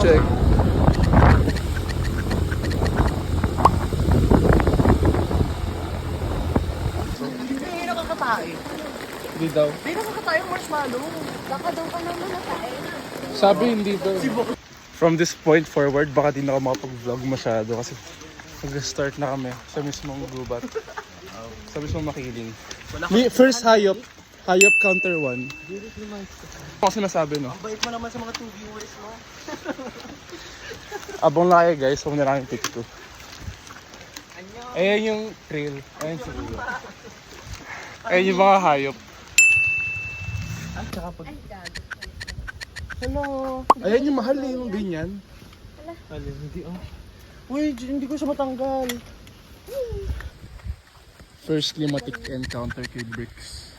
check. Hindi nakakatae. Hindi daw. Hindi nakakatae yung marshmallow. Baka daw ka naman nakain. Sabi hindi daw. From this point forward, baka di na ako makapag-vlog masyado kasi mag-start na kami sa mismong gubat. Sa mismong makiling. First hayop. Hayop counter 1. Ako sinasabi, no? Ang bait mo naman sa mga 2 viewers mo. Abang laki guys, huwag na lang yung pick 2. Ayan yung trail. Ayan si Kuya. Ayan yung mga hayop. Ay, tsaka pag... Ay, gago. Hello. Ayan yung mahal eh, yung ganyan. Alin, hindi oh. Uy, hindi ko siya matanggal. First climatic encounter kay Bricks.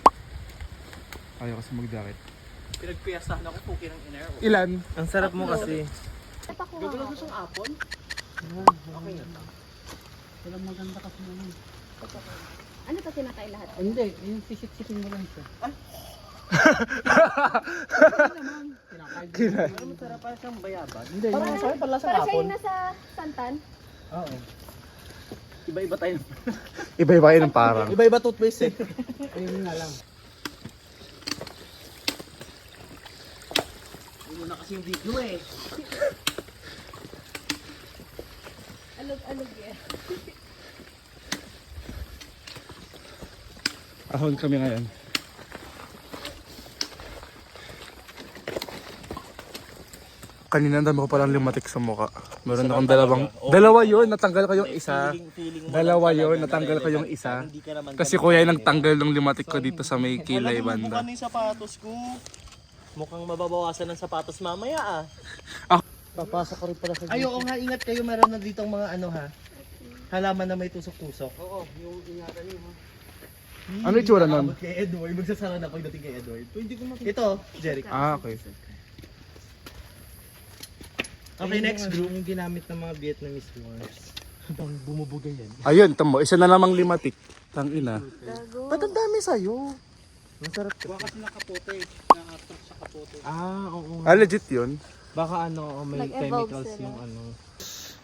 Ayaw kasi mag-jacket. Pinagpiyasahan ako, puki ng iner. Ilan? Ang sarap mo kasi. Napakuha Gagawin ako. ko siyang apple? Okay na to. Walang maganda kasi naman. Ano pa kinakain lahat? Hindi, yung sisip-sipin mo lang siya. Kina. Ano masarap para siyang bayaban? Hindi, Parang yung... sa akin, pala sa Para siya apple. yung nasa Santan. Oo. Iba-iba tayo. Iba-iba kayo ng parang. Iba-iba toothpaste eh. Ayun nga lang. Ayun na kasi yung video eh. Alog-alog eh. Ahon kami ngayon. Kanina ang dami ko palang limatik sa mukha. Meron akong dalawa yun, natanggal ko yung isa. Dalawa yun, natanggal ko yung isa. Kasi kuya yung nagtanggal ng limatik ko dito sa may kilay banda. Mukhang yung sapatos ko. Mukhang mababawasan ng sapatos mamaya ah. Papasok ko rin pala sa Ay, oo nga, ingat kayo. Meron na ditong mga ano ha. Halaman na may tusok-tusok. Oo, yung ingatan niyo ha. Ano yung tsura nun? Abot kay Edward. Magsasara na pagdating kay Edward. Hindi ko makita. Ito, Jeric. Ah, okay. Okay, next group. Yung ginamit ng mga Vietnamese wars. Bang bumubuga yan. Ayun, tamo, isa na namang limatik. Tangina. Gago. Ba't ang dami sa'yo? Masarap to. Baka kasi nakapote, na-attract sa kapote. Ah, oo. Ah, legit yun. Baka ano, may Nag-evolve chemicals sila. yung ano.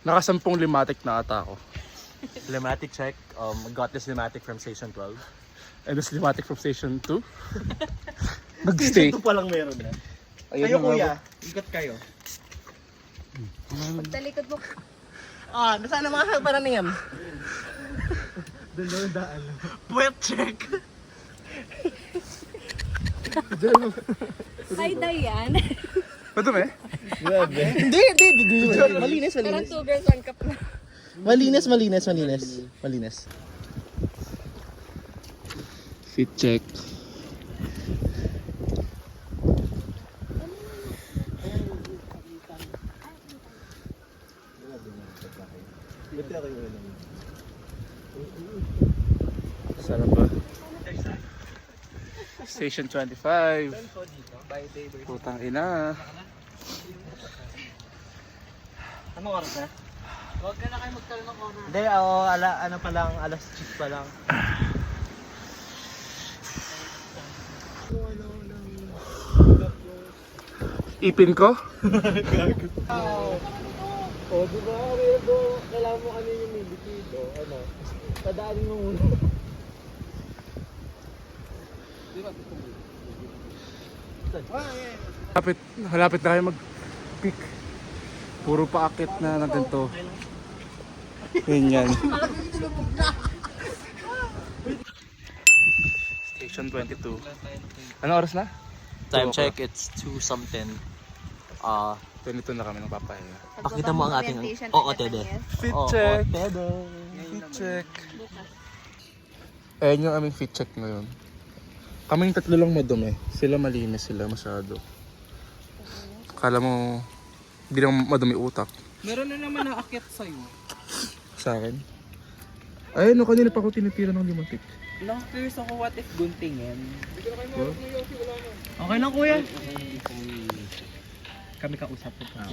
Nakasampung limatik na ata ako. Limatic check. Got this limatic from Station 12. And this limatic from station 2. Nag-stay. Station 2 pa lang meron na. Ayun Kayo na nga kuya, ba? ikot kayo. Pagtalikod mo. Ah, nasaan ang mga paraniyan? Doon daw yung daan. Puwet check. Hi, Dayan. Madumi? Hindi. Malinis, Parang malinis. 2 girls, 1 cup na. Malinis. Fit check. Sarap ba? Station 25. Putang ina. Anong oras na? Huwag ka na kayo magkaroon ng oras. Hindi, ano pa lang, alas 10 pa lang. Ipin ko? O, di ba? Kailangan mo kanina yung may dito. Ano? Tadaanin mo muna. Di ba? Malapit na kayo mag-pick. Puro paakit na ganito. Yan. Station 22. Anong oras na? Time 2 check, it's 2 something. 22 na kami ng papahinga. Pakita mo ang ating... Orientation Oo, agad Tede. ng yes. Fit Oo, check. Tede. Fit check. Ayan yung aming fit check ngayon. Kaming tatlo lang madumi. Sila malinis sila masyado. Kala mo, hindi lang madumi utak. Meron na naman naakyat sa'yo. Sa akin. Ayun, no, kanina pa ako tinitira ng limatik. Lang curious ako what if guntingin. Okay lang kuya. Kami kausap ko pa.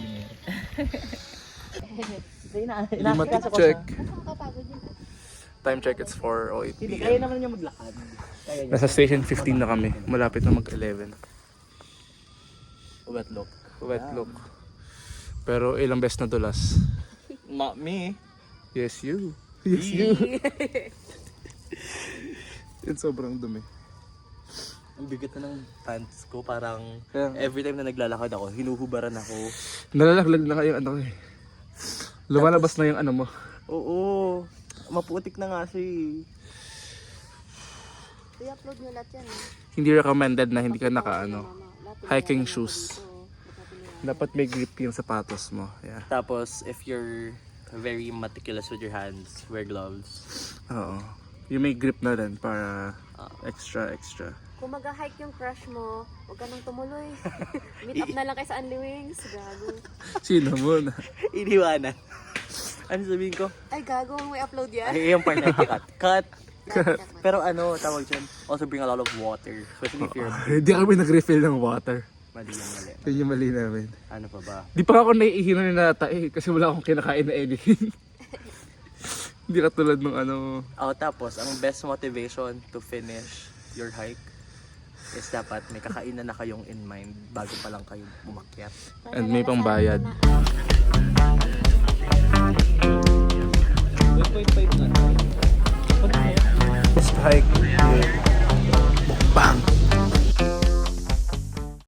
Limatik check. Nakakapagod yun. Time check, it's 4:08 Hindi, PM. kaya naman niya maglakad. Kaya niya. Nasa station 15 na kami. Malapit na mag-11. Wet look. Wet look. Pero ilang beses na dulas. Not me. Yes, you. Yes, you. Yan sobrang dumi. Ang bigat na ng pants ko. Parang Kaya- every time na naglalakad ako, hinuhubaran ako. Nalalaglag na kayo ano ko eh. Lumalabas na yung ano mo. Oo. Maputik na nga siya eh. I-upload nyo lahat yan. Hindi recommended na hindi ka naka ano. Lahat Hiking shoes. Dapat may grip yung sapatos mo. Yeah. Tapos, if you're very meticulous with your hands, wear gloves. Oo. Yung may grip na rin para extra. Kung mag-hike yung crush mo, huwag ka nang tumuloy. Meet up na lang kay sa Unli Wings. Gago. Sino mo na? Iniwanan. Ano sabihin ko? Ay, gago. May upload yan. Ay, yung part na cut. Pero ano, tawag dyan, also bring a lot of water. Especially if you're Hindi kami nag-refill ng water. mali. Yun yung mali namin. Ano pa ba? Di pa ako naiihinan ni Nata eh. Kasi wala akong kinakain na anything. Hindi katulad ng ano. Tapos, ang best motivation to finish your hike is dapat may kakainan na kayong in mind bago pa lang kayo umakyat. And may pangbayad.